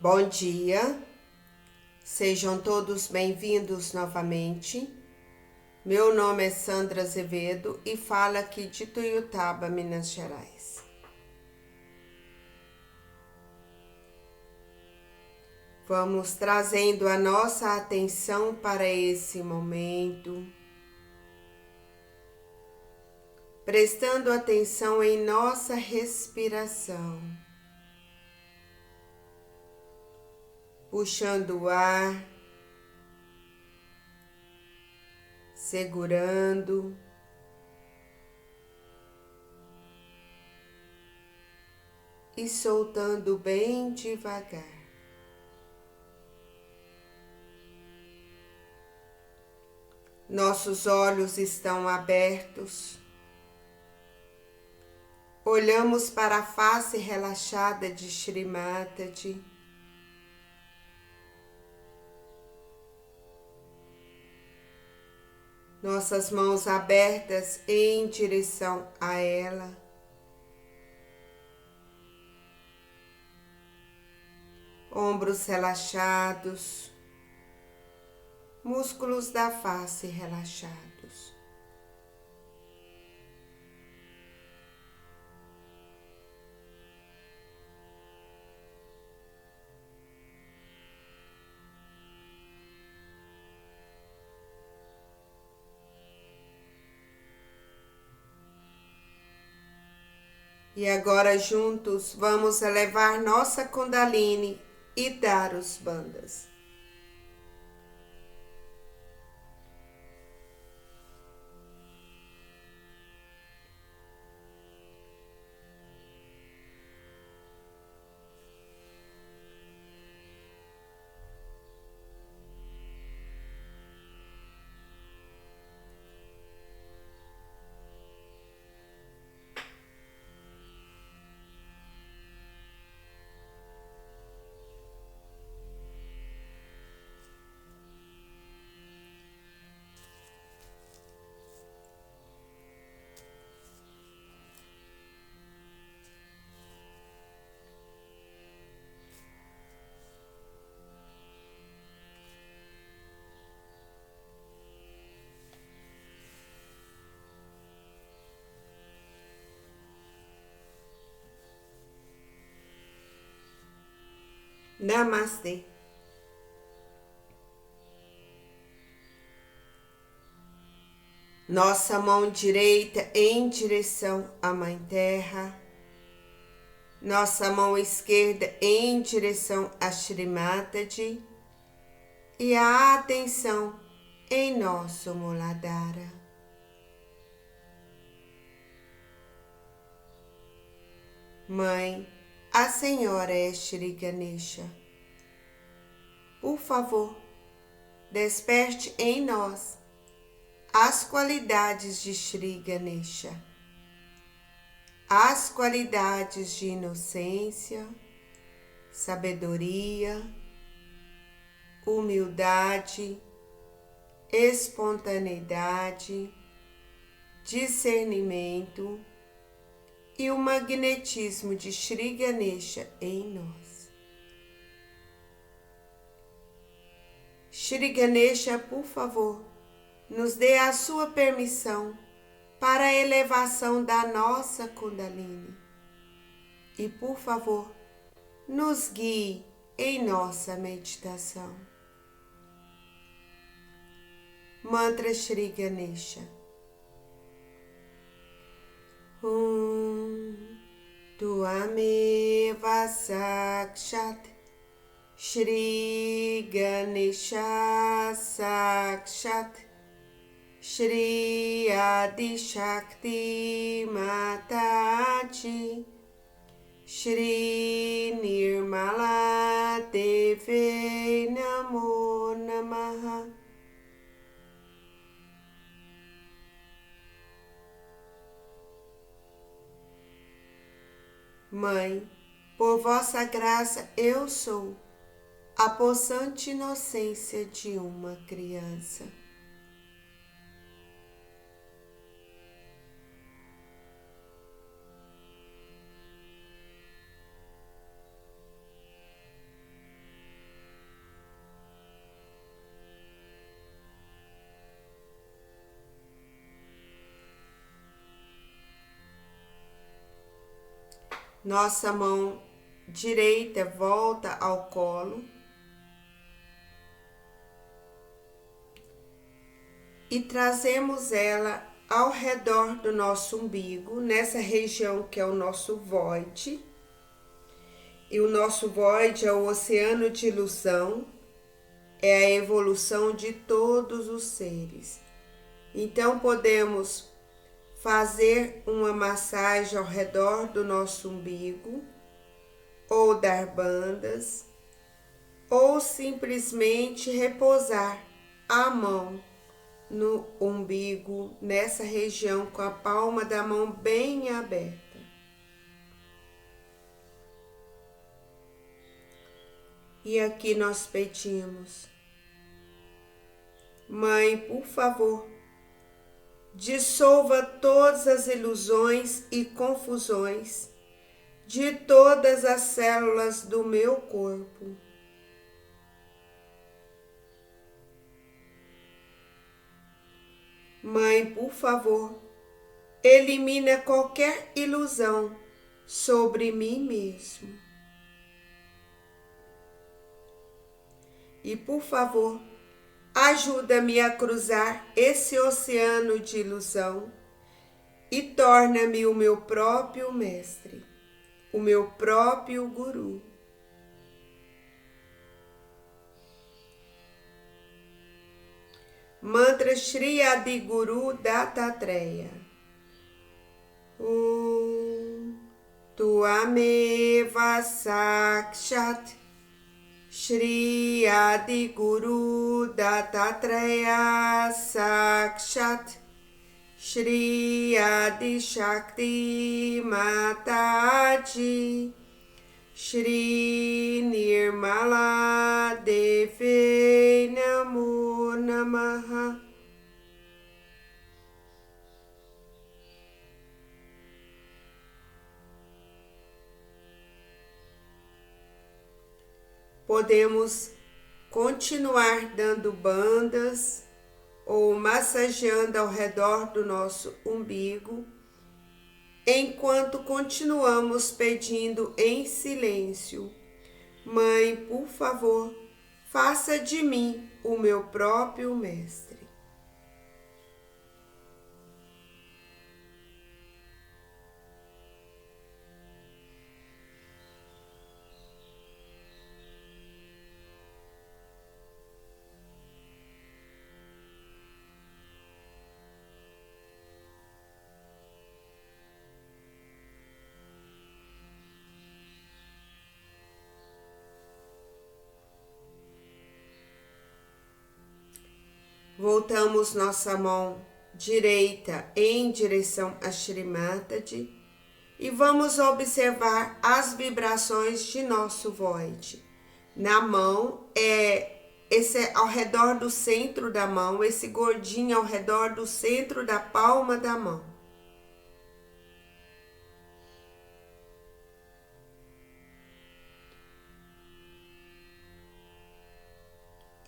Bom dia, sejam todos bem-vindos novamente. Meu nome é Sandra Azevedo e falo aqui de Tuiutaba, Minas Gerais. Vamos trazendo a nossa atenção para esse momento, prestando atenção em nossa respiração. Puxando o ar, segurando, e soltando bem devagar. Nossos olhos estão abertos. Olhamos para a face relaxada de Shri Mataji. Nossas mãos abertas em direção a ela. Ombros relaxados, músculos da face relaxados. E agora juntos vamos elevar nossa Kundalini e dar os bandhas. Namastê. Nossa mão direita em direção à Mãe Terra. Nossa mão esquerda em direção a Shri Mataji. E a atenção em nosso Muladhara. Mãe, a Senhora é Shri Ganesha. Por favor, desperte em nós as qualidades de Shri Ganesha, as qualidades de inocência, sabedoria, humildade, espontaneidade, discernimento e o magnetismo de Shri Ganesha em nós. Shri Ganesha, por favor, nos dê a sua permissão para a elevação da nossa Kundalini. E, por favor, nos guie em nossa meditação. Mantra Shri Ganesha. Tuameva Sakshat Shri Ganesha Sakshat Shri Adi Shakti Mataji Shri Nirmala Deve Namo Namaha. Mãe, por vossa graça eu sou a possante inocência de uma criança. Nossa mão direita volta ao colo e trazemos ela ao redor do nosso umbigo, nessa região que é o nosso void. E o nosso void é o oceano de ilusão, é a evolução de todos os seres. Então podemos fazer uma massagem ao redor do nosso umbigo, ou dar bandas, ou simplesmente repousar a mão no umbigo, nessa região, com a palma da mão bem aberta. E aqui nós pedimos: Mãe, por favor, dissolva todas as ilusões e confusões de todas as células do meu corpo. Mãe, por favor, elimina qualquer ilusão sobre mim mesmo. E, por favor, ajuda-me a cruzar esse oceano de ilusão e torna-me o meu próprio mestre, o meu próprio guru. Mantra Shri Adi Guru Dattatreya. Tuameva Sakshat Shri Adi Guru Dattatreya Sakshat Shri Adi Shakti Mataji Shri Nirmala Deve Namo Namaha. Podemos continuar dando bandas ou massageando ao redor do nosso umbigo, enquanto continuamos pedindo em silêncio: Mãe, por favor, faça de mim o meu próprio mestre. Voltamos nossa mão direita em direção a Shri Mataji e vamos observar as vibrações de nosso void. Na mão, esse é ao redor do centro da mão, esse gordinho ao redor do centro da palma da mão.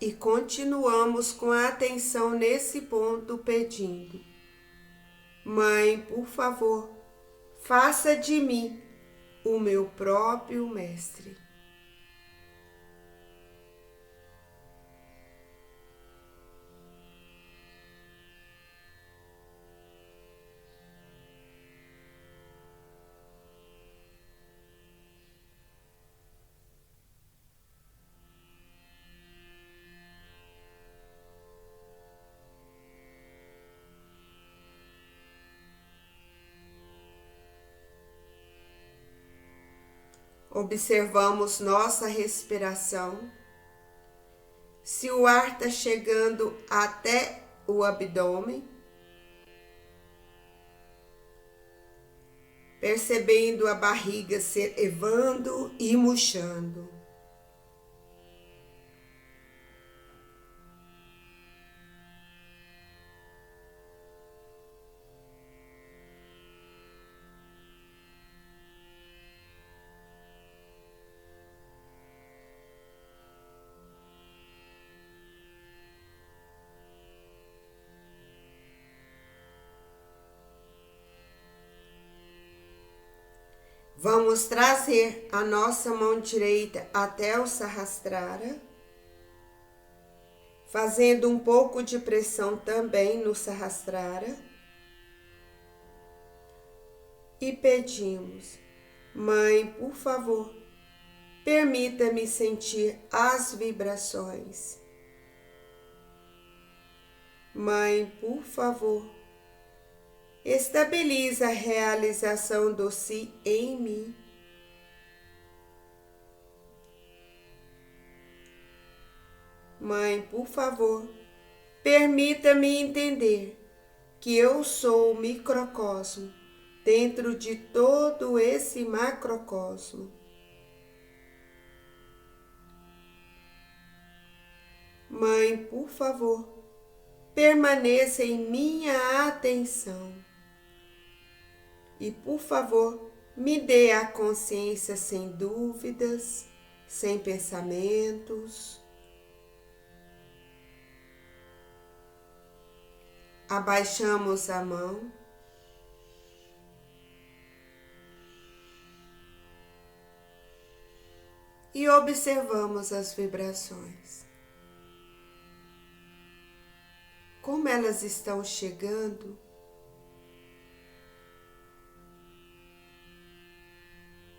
E continuamos com a atenção nesse ponto pedindo: Mãe, por favor, faça de mim o meu próprio mestre. Observamos nossa respiração. Se o ar está chegando até o abdômen, percebendo a barriga se elevando e murchando. Vamos trazer a nossa mão direita até o Sahasrara, fazendo um pouco de pressão também no Sahasrara. E pedimos: Mãe, por favor, permita-me sentir as vibrações. Mãe, por favor, estabilize a realização do Si em mim. Mãe, por favor, permita-me entender que eu sou o microcosmo dentro de todo esse macrocosmo. Mãe, por favor, permaneça em minha atenção. E, por favor, me dê a consciência sem dúvidas, sem pensamentos. Abaixamos a mão. E observamos as vibrações. Como elas estão chegando.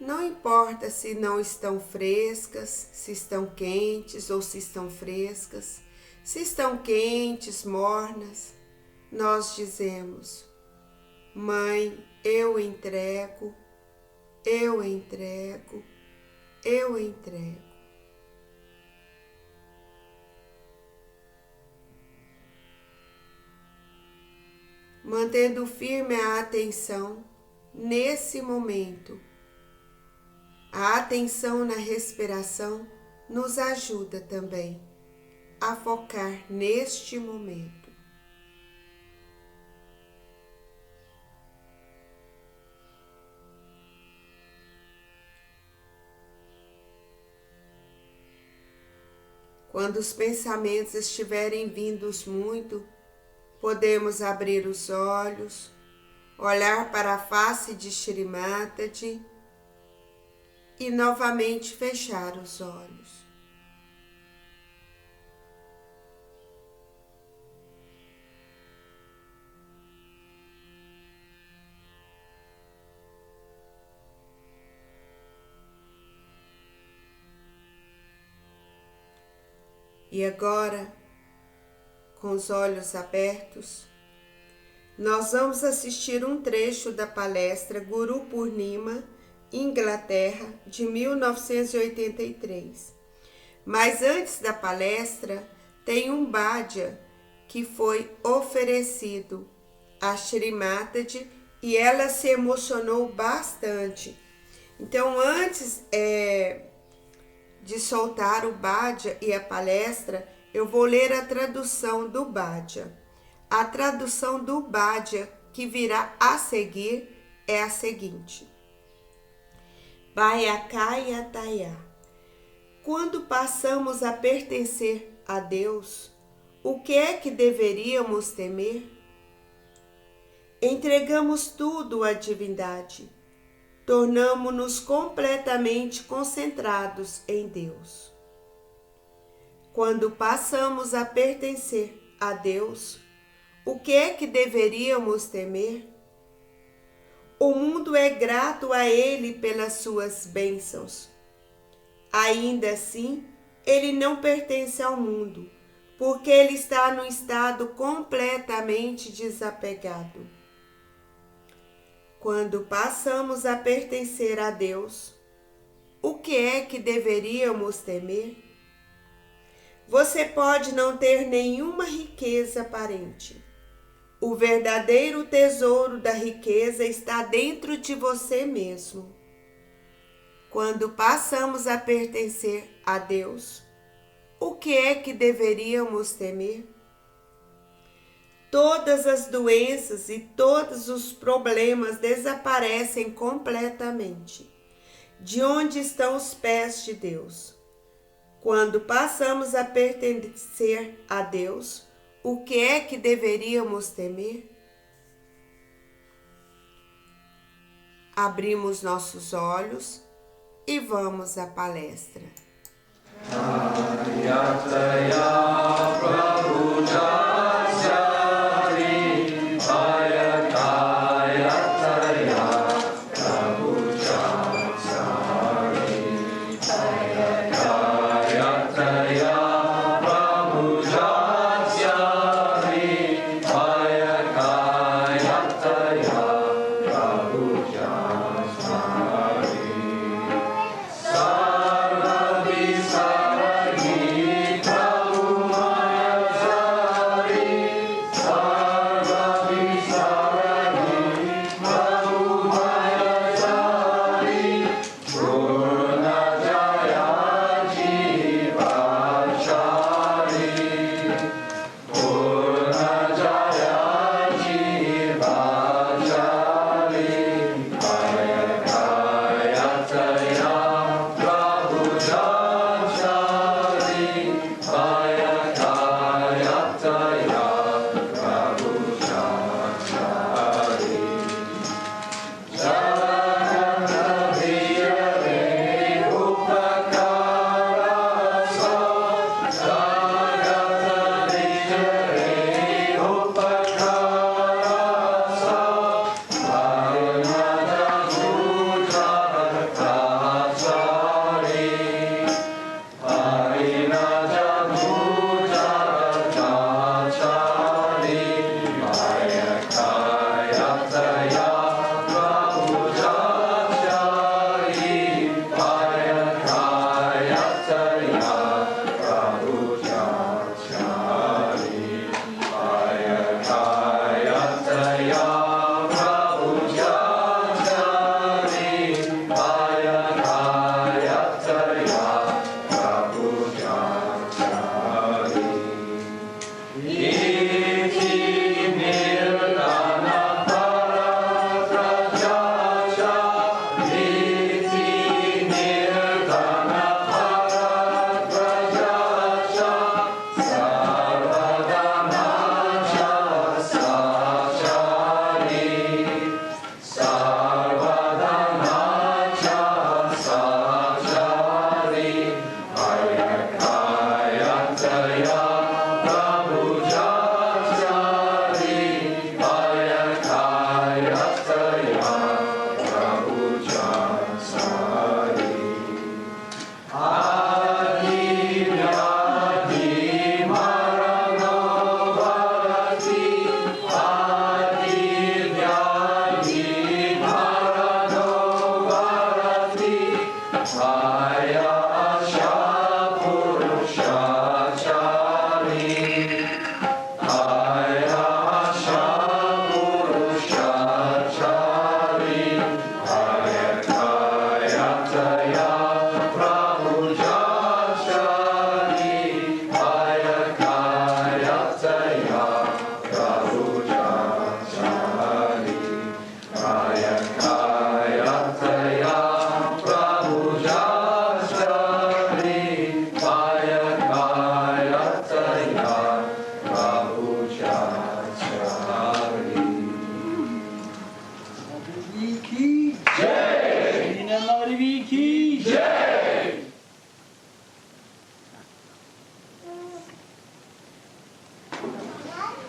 Não importa se não estão frescas, se estão quentes ou se estão frescas, se estão quentes, mornas, nós dizemos: Mãe, eu entrego, eu entrego, eu entrego. Mantendo firme a atenção nesse momento. A atenção na respiração nos ajuda também a focar neste momento. Quando os pensamentos estiverem vindos muito, podemos abrir os olhos, olhar para a face de Shri Mataji e novamente fechar os olhos. E agora, com os olhos abertos, nós vamos assistir um trecho da palestra Guru Purnima, Inglaterra, de 1983. Mas antes da palestra, tem um bhaja que foi oferecido a Shri Mataji e ela se emocionou bastante. Então, antes de soltar o bhaja e a palestra, eu vou ler a tradução do bhaja. A tradução do bhaja que virá a seguir é a seguinte: Bhayakayataya. Quando passamos a pertencer a Deus, o que é que deveríamos temer? Entregamos tudo à divindade. Tornamo-nos completamente concentrados em Deus. Quando passamos a pertencer a Deus, o que é que deveríamos temer? O mundo é grato a Ele pelas suas bênçãos. Ainda assim, Ele não pertence ao mundo, porque Ele está num estado completamente desapegado. Quando passamos a pertencer a Deus, o que é que deveríamos temer? Você pode não ter nenhuma riqueza aparente. O verdadeiro tesouro da riqueza está dentro de você mesmo. Quando passamos a pertencer a Deus, o que é que deveríamos temer? Todas as doenças e todos os problemas desaparecem completamente. De onde estão os pés de Deus? Quando passamos a pertencer a Deus, o que é que deveríamos temer? Abrimos nossos olhos e vamos à palestra.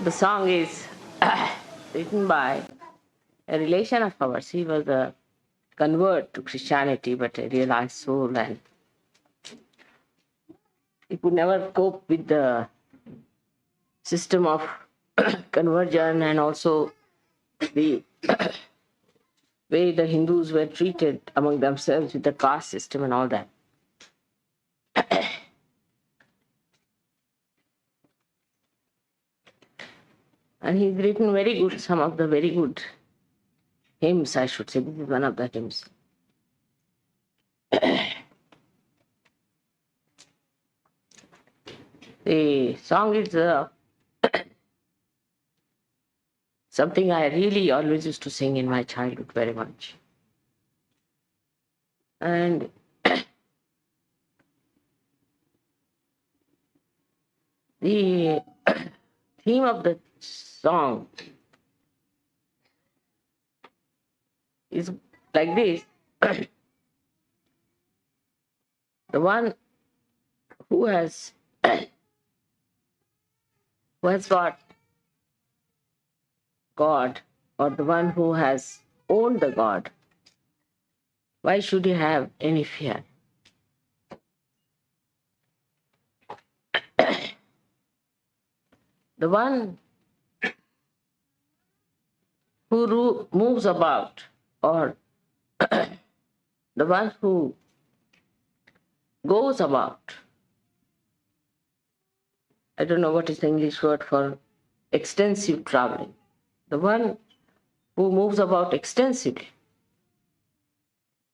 The song is written by a relation of ours. He was a convert to Christianity, but a realized soul, and he could never cope with the system of conversion and also the way the Hindus were treated among themselves with the caste system and all that. And he's written very good, some of the very good hymns, I should say. This is one of the hymns. The song is something I really always used to sing in my childhood very much. And the theme of the song is like this, the one who has got God, or the one who has owned the God, why should he have any fear? The one who moves about, or the one who goes about, I don't know what is the English word for extensive traveling, the one who moves about extensively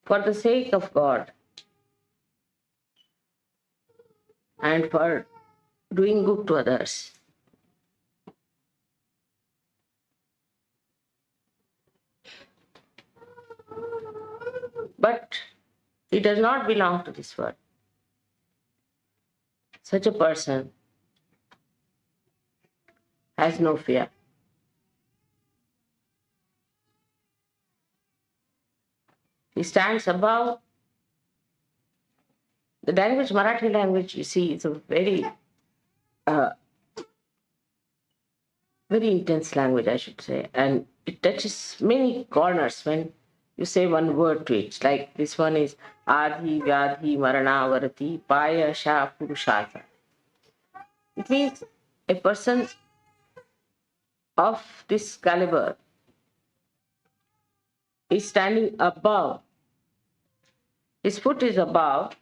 for the sake of God and for doing good to others. But he does not belong to this world. Such a person has no fear. He stands above. The language, Marathi language, you see, is a very intense language, I should say. And it touches many corners when you say one word to it. Like this one is Adhi, Vyadhi, Marana, Varati, Paya, Sha, Purushasa. It means a person of this caliber is standing above. His foot is above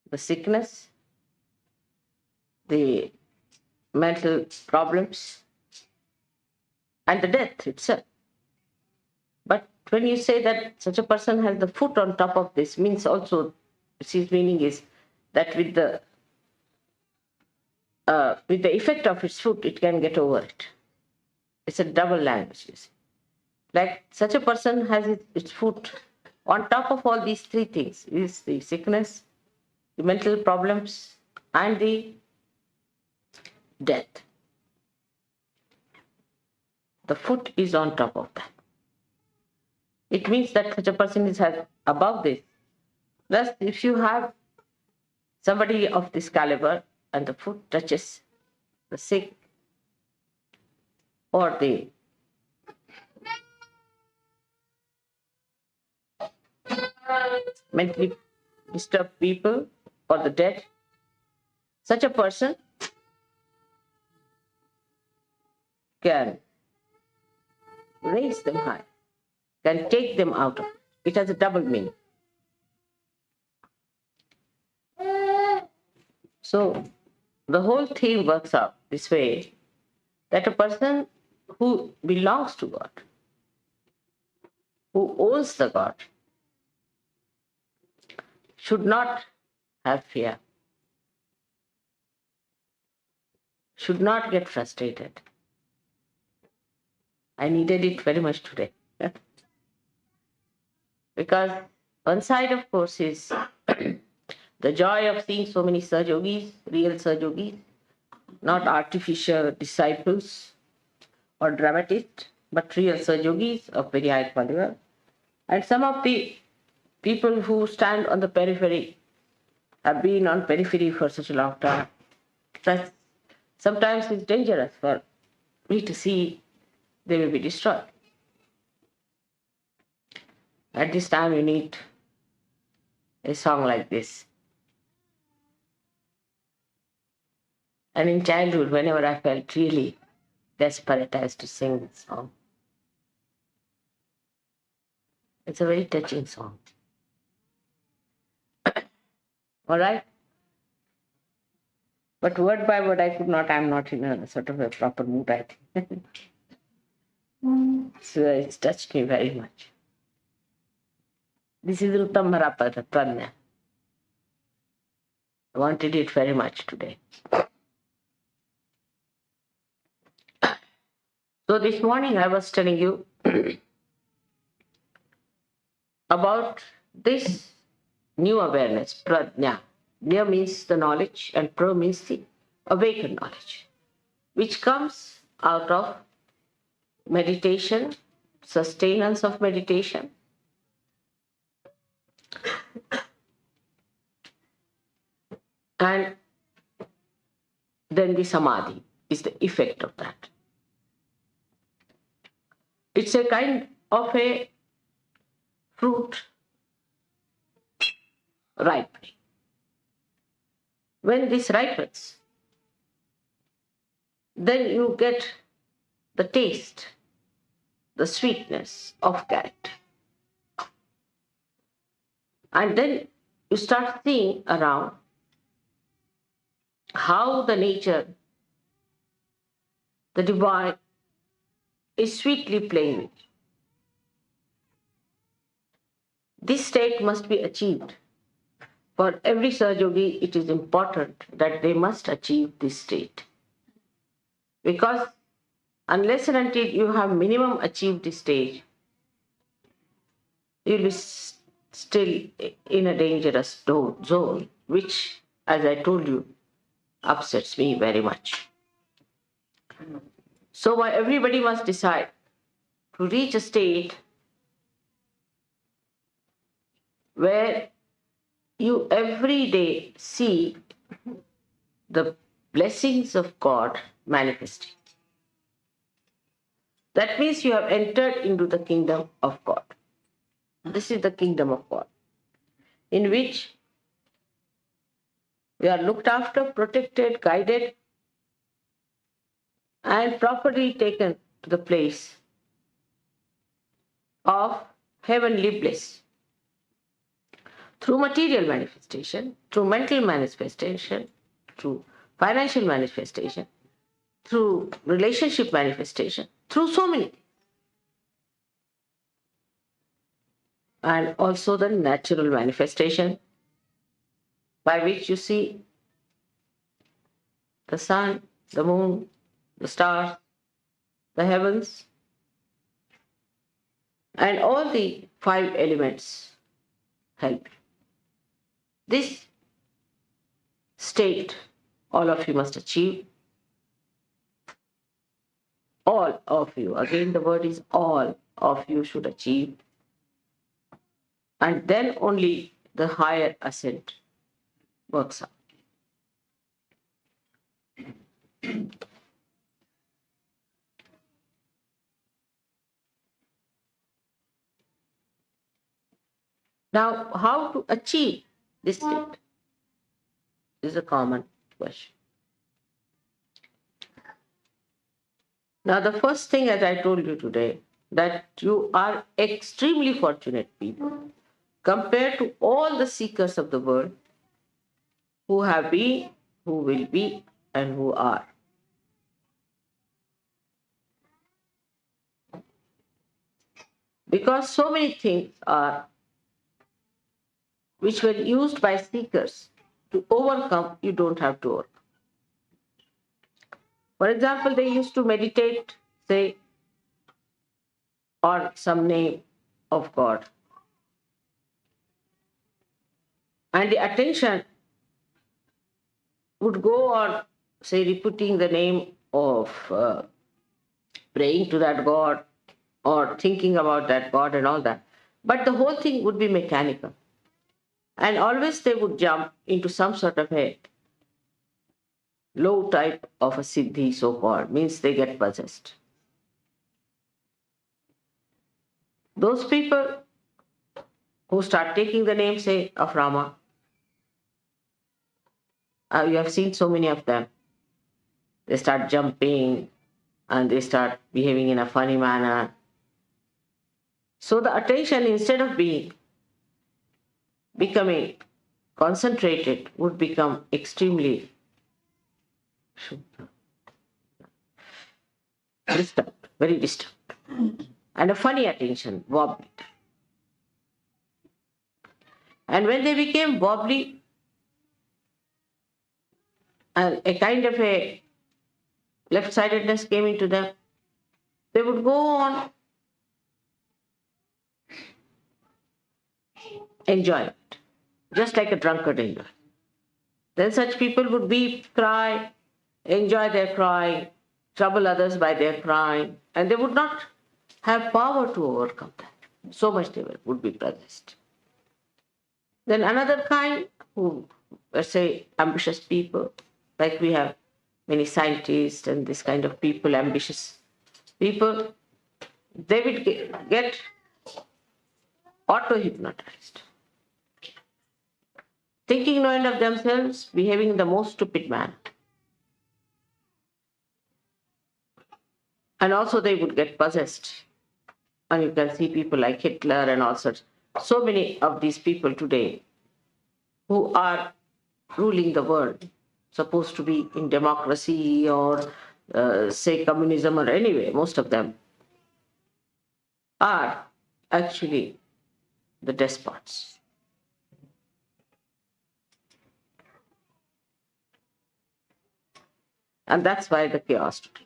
the sickness, the mental problems, and the death itself. But when you say that such a person has the foot on top of this, means also, his meaning is that with the effect of its foot, it can get over it. It's a double language, you see. Like such a person has its foot on top of all these three things, is the sickness, the mental problems, and the death. The foot is on top of that. It means that such a person is above this. Thus, if you have somebody of this caliber and the foot touches the sick or the mentally disturbed people or the dead, such a person can raise them high, can take them out of it. It has a double meaning. So the whole theme works out this way, that a person who belongs to God, who owns the God, should not have fear, should not get frustrated. I needed it very much today. Because one side, of course, is the joy of seeing so many Sahajogis, real Sahajogis, not artificial disciples or dramatists, but real Sahajogis of very high caliber. And some of the people who stand on the periphery have been on periphery for such a long time. That sometimes it's dangerous for me to see they will be destroyed. At this time, you need a song like this. And in childhood, whenever I felt really desperate, I used to sing this song. It's a very touching song. All right? But word by word, I could not. I'm not in a sort of a proper mood, I think. So it's touched me very much. This is Rutam Marapada Pranya. I wanted it very much today. So this morning I was telling you about this new awareness, prajna. Nya means the knowledge and pra means the awakened knowledge, which comes out of meditation sustenance of meditation. And then the samadhi is the effect of that. It's a kind of a fruit ripening. When this ripens, then you get the taste, the sweetness of character. And then you start seeing around how the nature, the divine, is sweetly playing with you. This state must be achieved. For every Sahaja-yogi, it is important that they must achieve this state. Because unless and until you have minimum achieved this stage, you will be still in a dangerous zone, which, as I told you, upsets me very much. So everybody must decide to reach a state where you every day see the blessings of God manifesting. That means you have entered into the kingdom of God. This is the kingdom of God, in which we are looked after, protected, guided, and properly taken to the place of heavenly bliss. Through material manifestation, through mental manifestation, through financial manifestation, through relationship manifestation, through so many. And also the natural manifestation by which you see the sun, the moon, the stars, the heavens, and all the 5 elements help you. This state all of you must achieve. All of you, again the word is all of you should achieve. And then only the higher ascent works out. Now, how to achieve this state is a common question. Now, the first thing, as I told you today, that you are extremely fortunate people compared to all the seekers of the world who have been, who will be, and who are. Because so many things are which were used by seekers to overcome, you don't have to overcome. For example, they used to meditate, say, on some name of God. And the attention would go on, say, repeating the name of praying to that God or thinking about that God and all that. But the whole thing would be mechanical. And always they would jump into some sort of a low type of a siddhi, so-called, means they get possessed. Those people who start taking the name, say, of Rama, you have seen so many of them. They start jumping and they start behaving in a funny manner. So the attention, instead of becoming concentrated, would become extremely disturbed, very disturbed. And a funny attention, wobbly. And when they became wobbly, and a kind of a left-sidedness came into them, they would go on enjoy it, just like a drunkard enjoy. Then such people would weep, cry, enjoy their crying, trouble others by their crying, and they would not have power to overcome that. So much they would be possessed. Then another kind who, let's say, ambitious people, like we have many scientists and this kind of people, ambitious people, they will get auto-hypnotized, thinking no end of themselves, behaving in the most stupid manner. And also they would get possessed. And you can see people like Hitler and all sorts. So many of these people today who are ruling the world, supposed to be in democracy or say communism or anyway, most of them are actually the despots. And that's why the chaos today.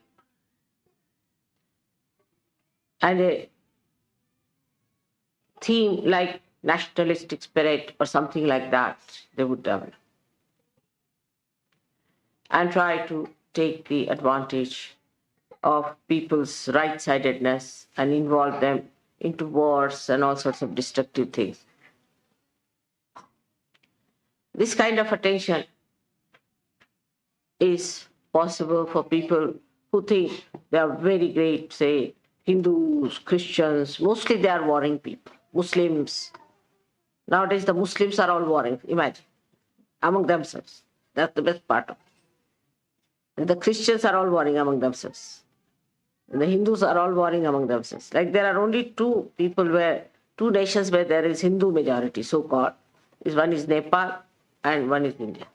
And a theme like nationalistic spirit or something like that, they would develop. And try to take the advantage of people's right-sidedness and involve them into wars and all sorts of destructive things. This kind of attention is possible for people who think they are very great, say Hindus, Christians, mostly they are warring people, Muslims. Nowadays the Muslims are all warring, imagine, among themselves. That's the best part of it. And the Christians are all warring among themselves. And the Hindus are all warring among themselves. Like there are only two nations where there is Hindu majority, so-called. One is Nepal and one is India.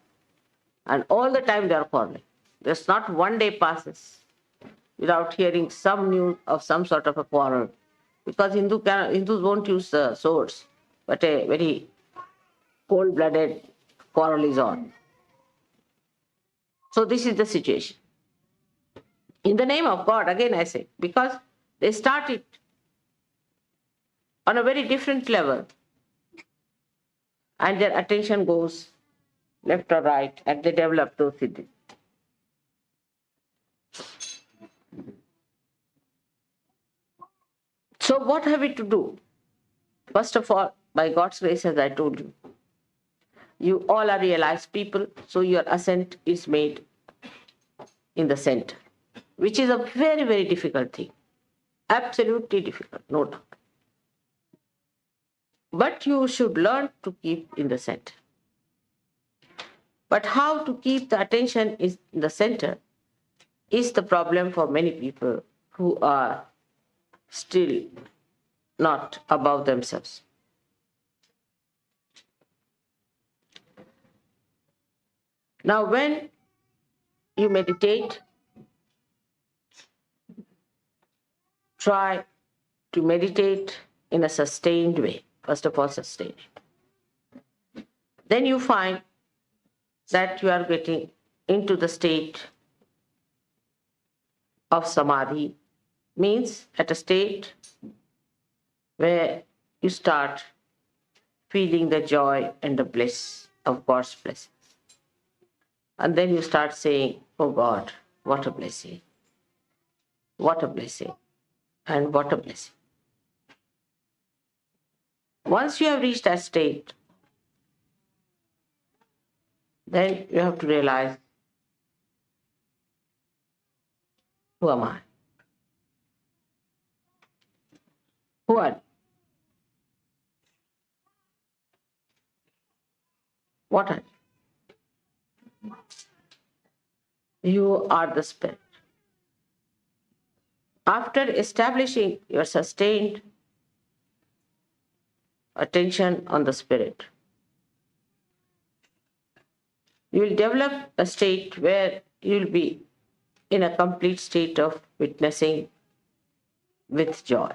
And all the time they are quarreling. There's not one day passes without hearing some news of some sort of a quarrel. Because Hindus won't use the swords, but a very cold-blooded quarrel is on. So this is the situation. In the name of God, again I say, because they started on a very different level and their attention goes left or right and they develop those siddhis. So what have we to do? First of all, by God's grace, as I told you, you all are realized people, so your ascent is made in the center, which is a very, very difficult thing. Absolutely difficult, no doubt. But you should learn to keep in the center. But how to keep the attention in the center is the problem for many people who are still not above themselves. Now, when you meditate, try to meditate in a sustained way. First of all, sustain it. Then you find that you are getting into the state of samadhi, means at a state where you start feeling the joy and the bliss of God's blessings. And then you start saying, oh God, what a blessing, what a blessing, and what a blessing. Once you have reached that state, then you have to realize, who am I? Who are you? What are you? You are the spirit. After establishing your sustained attention on the spirit, you will develop a state where you will be in a complete state of witnessing with joy.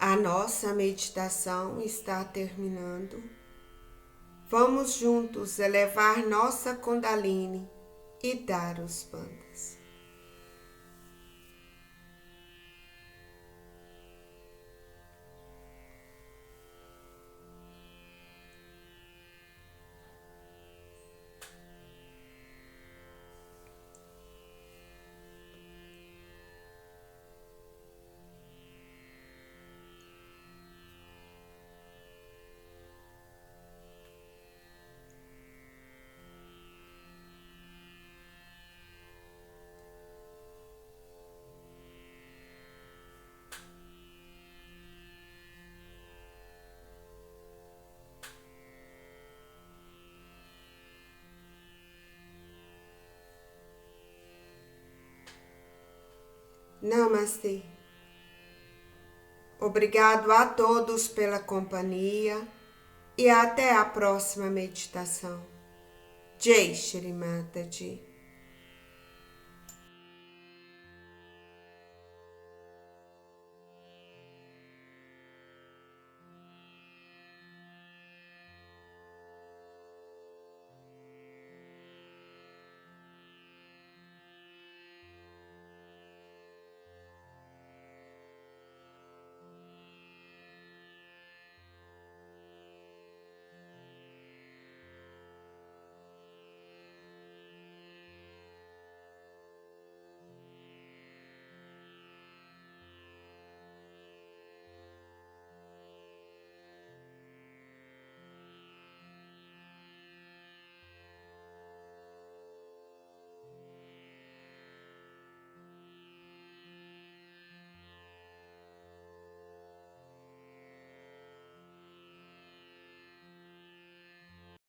A nossa meditação está terminando. Vamos juntos elevar nossa Kundalini e dar os bandas. Namastê. Obrigado a todos pela companhia e até a próxima meditação. Jai Shri Mataji.